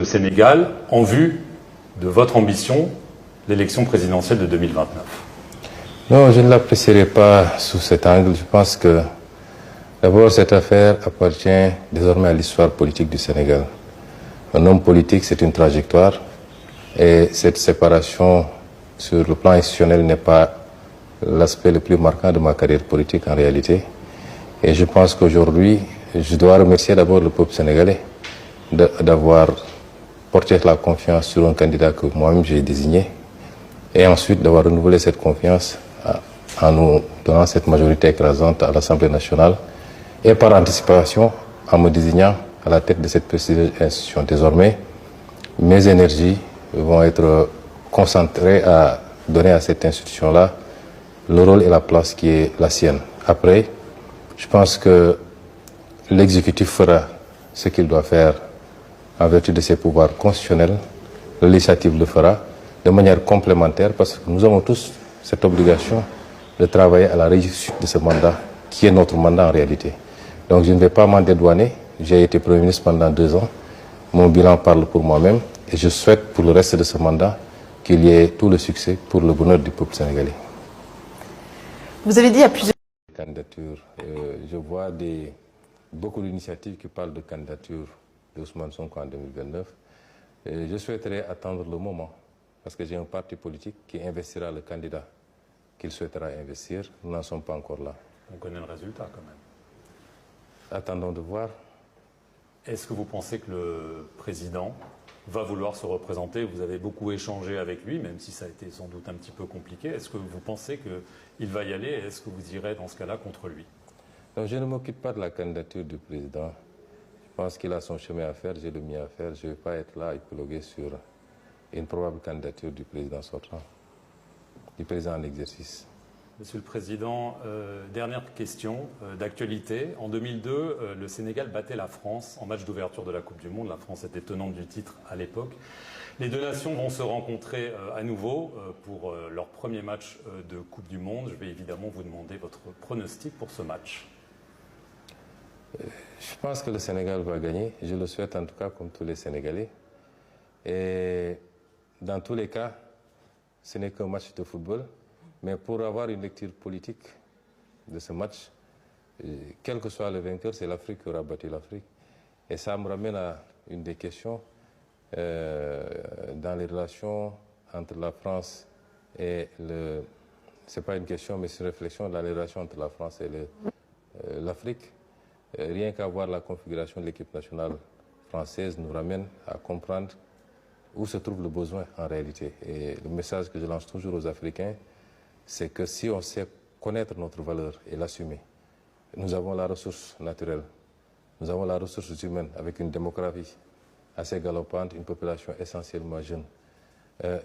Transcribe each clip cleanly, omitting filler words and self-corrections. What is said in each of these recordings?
Le Sénégal en vue de votre ambition, l'élection présidentielle de 2029? Non, je ne l'apprécierai pas sous cet angle. Je pense que d'abord cette affaire appartient désormais à l'histoire politique du Sénégal. Un homme politique, c'est une trajectoire et cette séparation sur le plan institutionnel n'est pas l'aspect le plus marquant de ma carrière politique en réalité. Et je pense qu'aujourd'hui, je dois remercier d'abord le peuple sénégalais d'avoir porté la confiance sur un candidat que moi-même j'ai désigné et ensuite d'avoir renouvelé cette confiance en nous donnant cette majorité écrasante à l'Assemblée nationale et par anticipation en me désignant à la tête de cette prestigieuse institution. Désormais, mes énergies vont être concentrées à donner à cette institution-là le rôle et la place qui est la sienne. Après, je pense que l'exécutif fera ce qu'il doit faire en vertu de ses pouvoirs constitutionnels. Le législatif le fera de manière complémentaire parce que nous avons tous cette obligation de travailler à la réussite de ce mandat qui est notre mandat en réalité. Donc je ne vais pas m'en dédouaner. J'ai été Premier ministre pendant 2 ans. Mon bilan parle pour moi-même et je souhaite pour le reste de ce mandat qu'il y ait tout le succès pour le bonheur du peuple sénégalais. Vous avez dit à plusieurs candidatures. Je vois beaucoup d'initiatives qui parlent de candidature d'Ousmane Sonko en 2029. Je souhaiterais attendre le moment parce que j'ai un parti politique qui investira le candidat qu'il souhaitera investir. Nous n'en sommes pas encore là. On connaît le résultat quand même. Attendons de voir. Est-ce que vous pensez que le président va vouloir se représenter? Vous avez beaucoup échangé avec lui, même si ça a été sans doute un petit peu compliqué. Est-ce que vous pensez qu'il va y aller et est-ce que vous irez dans ce cas-là contre lui? Non, je ne m'occupe pas de la candidature du président. Je pense qu'il a son chemin à faire, j'ai le mien à faire. Je ne vais pas être là à épiloguer sur une probable candidature du président sortant, du président en exercice. Monsieur le Président, dernière question d'actualité. En 2002, le Sénégal battait la France en match d'ouverture de la Coupe du Monde. La France était tenante du titre à l'époque. Les deux nations vont se rencontrer à nouveau pour leur premier match de Coupe du Monde. Je vais évidemment vous demander votre pronostic pour ce match. Je pense que le Sénégal va gagner. Je le souhaite en tout cas comme tous les Sénégalais. Et dans tous les cas, ce n'est qu'un match de football. Mais pour avoir une lecture politique de ce match, quel que soit le vainqueur, c'est l'Afrique qui aura battu l'Afrique. Et ça me ramène à une des questions dans les relations entre la France et le... C'est pas une question, mais c'est une réflexion dans les relations entre la France et l'Afrique. Rien qu'à voir la configuration de l'équipe nationale française nous ramène à comprendre où se trouve le besoin en réalité. Et le message que je lance toujours aux Africains, c'est que si on sait connaître notre valeur et l'assumer, nous avons la ressource naturelle, nous avons la ressource humaine avec une démographie assez galopante, une population essentiellement jeune.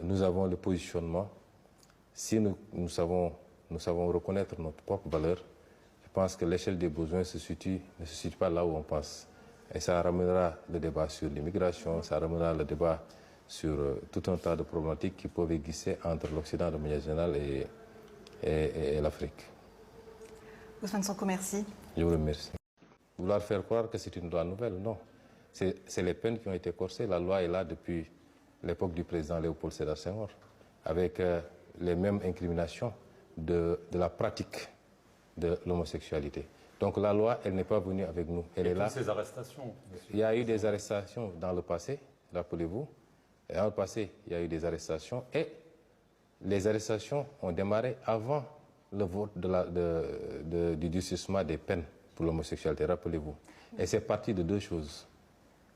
Nous avons le positionnement. Si nous savons reconnaître notre propre valeur, je pense que l'échelle des besoins ne se situe pas là où on pense. Et ça ramènera le débat sur l'immigration, ça ramènera le débat sur tout un tas de problématiques qui peuvent exister entre l'Occident de manière générale et l'Afrique. Ousmane Sonko, merci. Je vous remercie. Vouloir faire croire que c'est une loi nouvelle, non. C'est les peines qui ont été corsées. La loi est là depuis l'époque du président Léopold Sédar Senghor, avec les mêmes incriminations de la pratique de l'homosexualité. Donc la loi, elle n'est pas venue avec nous. Elle est là. Ces arrestations, il y a eu des arrestations dans le passé, rappelez-vous. Dans le passé, il y a eu des arrestations et les arrestations ont démarré avant le vote du durcissement des peines pour l'homosexualité, rappelez-vous. Et c'est parti de 2 choses.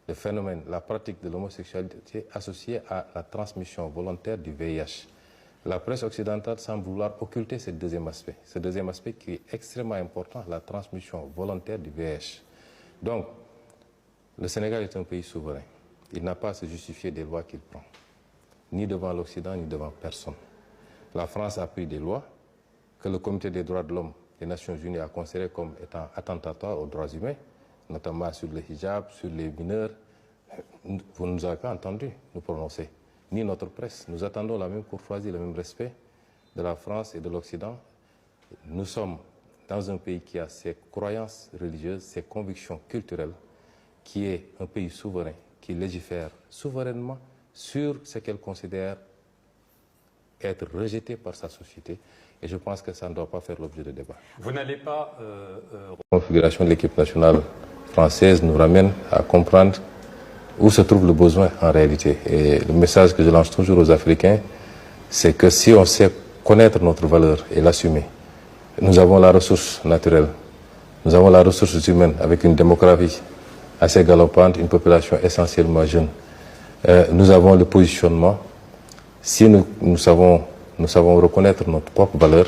Le phénomène, la pratique de l'homosexualité associée à la transmission volontaire du VIH. La presse occidentale semble vouloir occulter ce deuxième aspect. Ce deuxième aspect qui est extrêmement important, la transmission volontaire du VIH. Donc, le Sénégal est un pays souverain. Il n'a pas à se justifier des lois qu'il prend, ni devant l'Occident, ni devant personne. La France a pris des lois que le Comité des droits de l'homme des Nations Unies a considérées comme étant attentatoires aux droits humains, notamment sur le hijab, sur les mineurs. Vous ne nous avez pas entendu nous prononcer, ni notre presse. Nous attendons la même courtoisie, le même respect de la France et de l'Occident. Nous sommes dans un pays qui a ses croyances religieuses, ses convictions culturelles, qui est un pays souverain, qui légifère souverainement sur ce qu'elle considère être rejeté par sa société. Et je pense que ça ne doit pas faire l'objet de débat. Vous n'allez pas... La configuration de l'équipe nationale française nous ramène à comprendre où se trouve le besoin en réalité. Et le message que je lance toujours aux Africains, c'est que si on sait connaître notre valeur et l'assumer, nous avons la ressource naturelle, nous avons la ressource humaine avec une démographie assez galopante, une population essentiellement jeune. Nous avons le positionnement. Si nous savons reconnaître notre propre valeur,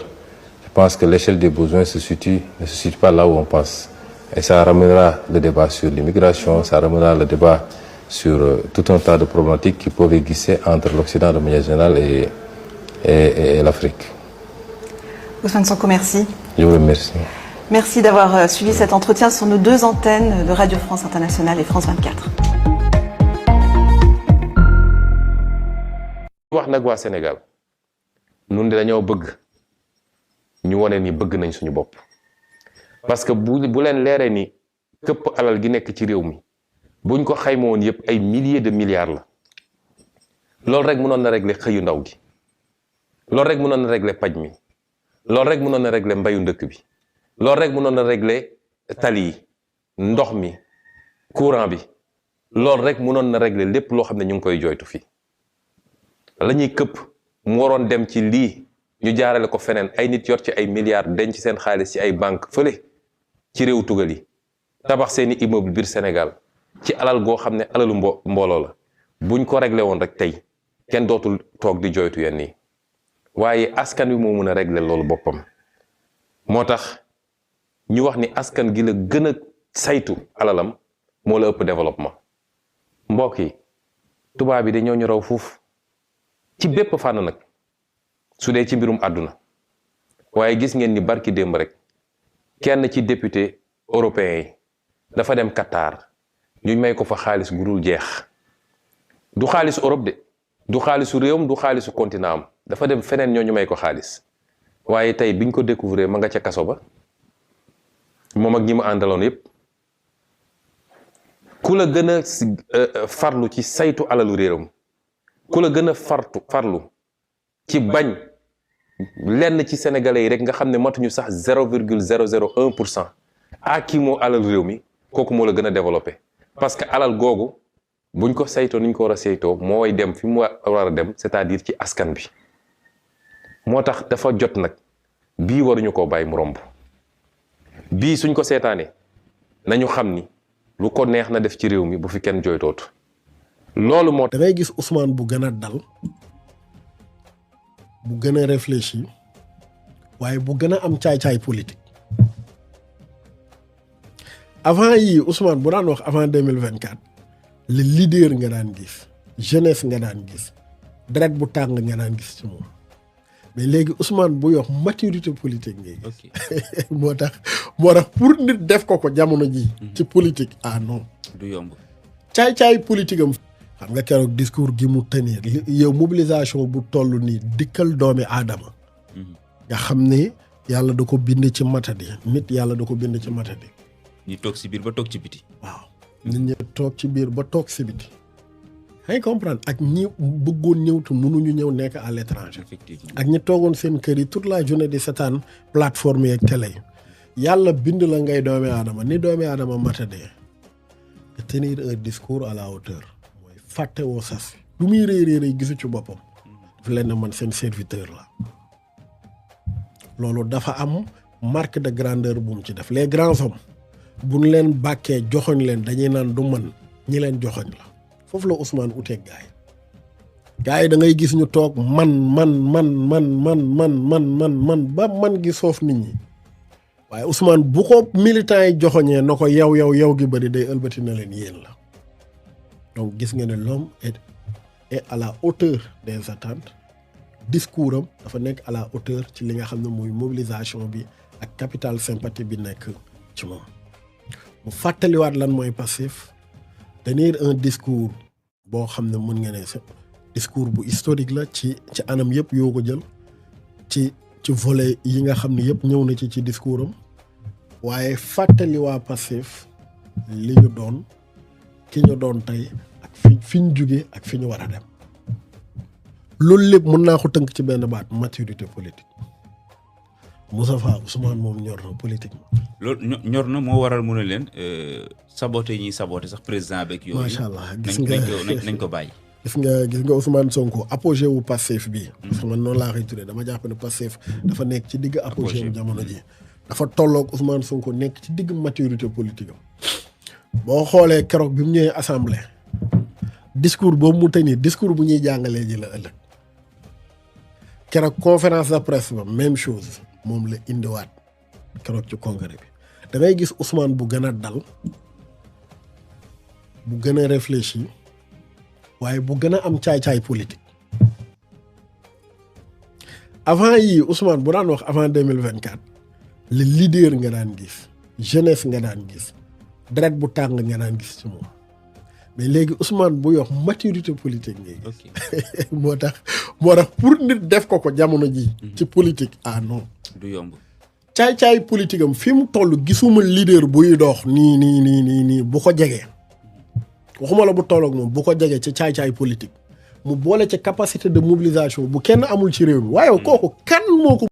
je pense que l'échelle des besoins ne se situe pas là où on pense. Et ça ramènera le débat sur l'immigration, ça ramènera le débat sur tout un tas de problématiques qui peuvent exister entre l'Occident de manière générale et l'Afrique. Ousmane Sonko, merci. Je vous remercie. Merci d'avoir suivi cet entretien sur nos 2 antennes de Radio France Internationale et France 24. wax nag waa Sénégal ñun dañoo bëgg ñu wane ni bëgg nañ suñu bopp parce que bu leen leeree ni këpp alal gi nekk ci réew mi buñ ko xayma woon yëpp ay milliers de milliards la loolu rek mënoon na régler xëyu ndaw gi loolu rek mënoon na régler paj mi loolu rek mënoon na régler mbayu ndëkk bi loolu rek mënoon na régler tali yi ndox mi courant bi loolu rek mënoon na régler lépp loo xam ne ñu ngi koy jooytu fii la ñuy këpp mu waroon dem ci lii ñu jaarale ko feneen ay nit yor ci ay milliards denc seen xaalis ci ay banque fële ci réew tugal yi tabax seeni immeuble biir Sénégal ci alal goo xam ne alalu mbooloo la buñ ko réglé woon rek tey kenn dootul toog di jooytu yenn yi waaye askan wi moo mën a réglé loolu boppam moo tax ñu wax ni askan gi la gën a saytu alalam moo la ëpp développement mbokk yi tubaab yi dañoo ñu raw fuuf ci bépp fànn nag su dee ci mbirum àdduna waaye gis ngeen ni barki démb rek kenn ci député européen yi dafa dem Qatar ñu may ko fa xaalis gu dul jeex du xaalisu Europe de du xaalisu réewam du xaalisu continent am dafa dem feneen ñoo ñu may ko xaalis waaye tey biñ ko découvrir ma nga ca kaso ba moom ak ñi mu àndaloon yépp ku la gën a farlu ci saytu alalu réewam ku la gën a farlu ci bañ lenn ci sénégalais yi rek nga xam ne matuñu sax 0,001% kii moo alal réew mi kooku moo la gën a développé parce que alal googu buñ ko saytoo ni ñu ko war a saytoo moo way dem fi mu war a dem c'est-à-dire ci askan bi moo tax dafa jot nag bii waruñu koo bàyyi mu romb bii suñ ko seetaanee nañu xam ni lu ko neex na def ci réew mi bu fi kenn jooytootu loolu moo da ngay gis Ousmane bu gën a dal bu gën a réfléchi waaye bu gën a am caay-caay politique avant yii Ousmane bu daan wax avant 2024 le leader nga daan gis jeunesse nga daan gis deret bu tàng nga daan gis ci moom mais léegi Ousmane bu yox maturité politique ngay gis moo tax pour nit def ko jamono ji ci politique non du yomb caay-caay politique am xam nga keroog discours gi mu tenir yow mobilisation bu toll nii dikkal doomi aadama nga xam ne yàlla da ko bind ci matadi nit yàlla da ko bind ci matadi ñi toog si biir ba toog ci biti waaw nit ñi toog ci biir ba toog si biti hay comprendre ak ñi bëggoon ñëw te mënuñu ñëw nekk à l'étranger effectivement ak ñi toogoon seen kër yi toute la journée di seetaan plateforme yi ak télé yi yàlla bind la ngay doomi aadama ni doomi aadama matadee nga tenir un discours à la hauteur fàtte woo sas lu muy réy gisu ci boppam dafa leen ne man seen serviteur la loolu dafa am marque de grandeur bu mu ci def les grands hommes buñ leen bàkkee joxoñ leen dañuy naan du man ñi leen joxoñ la foofu la Ousmane uteeg gars yi da ngay gis ñu toog man ba man gi soof nit ñi waaye Ousmane bu ko militants yi joxoñee na ko yow gi bëri day ëlbati na leen yéen la donc gis nga ne l'homme est à la hauteur des attentes discours am dafa nekk à la hauteur ci li nga xam ne mooy mobilisation bi ak capital sympathie bi nekk ci moom mu fàttaliwaat lan mooy passif tenir un discours boo xam ne mën nga ne discours bu historique la ci anam yëpp yoo ko jël ci volet yi nga xam ne yëpp ñëw na ci discours am waaye fàttali waa passif li ñu doon ki ñu doon tey ak fi ñu jugee ak fi ñu war a dem loolu lépp mën naa ko tënk ci benn baat maturité politique Moustapha Ousmane moom ñor na politique. loolu ñor na moo waral mu ne leen saboté ñuy saboté sax président beeg yooyu. macha allah gis nga nañ ko bàyyi. gis nga Ousmane Sonko apogée wu Pastef bii. parce que man noonu laa koy tuddee dama jàpp ne Pastef dafa nekk ci digg apogée wu jamono ji dafa tolloog Ousmane Sonko nekk ci digg maturité politique am boo xoolee keroog bi mu ñëwee assemblée discours boobu mu tenir discours bu ñuy jàngalee ji la ëllëg keroog conférence de presse ba même chose moom la indiwaat keroog ci congrès bi da ngay gis Ousmane bu gën a dal bu gën a réfléchir waaye bu gën a am caay-caay politique avant yii Ousmane bu daan wax avant 2024 le leader nga daan gis jeunesse nga daan gis deret bu tàng nga daan gis ci moom mais léegi Ousmane bu yox maturité politique ngay gis moo tax pour nit def ko jamono ji ci politique non du yomb caay-caay politique am fi mu toll gisuma leader buy dox nii bu ko jegee waxuma la bu tolloog moom bu ko jegee ci caay-caay politique mu boole ci capacité de mobilisation bu kenn amul ci réew mi waaye kooku kan moo ko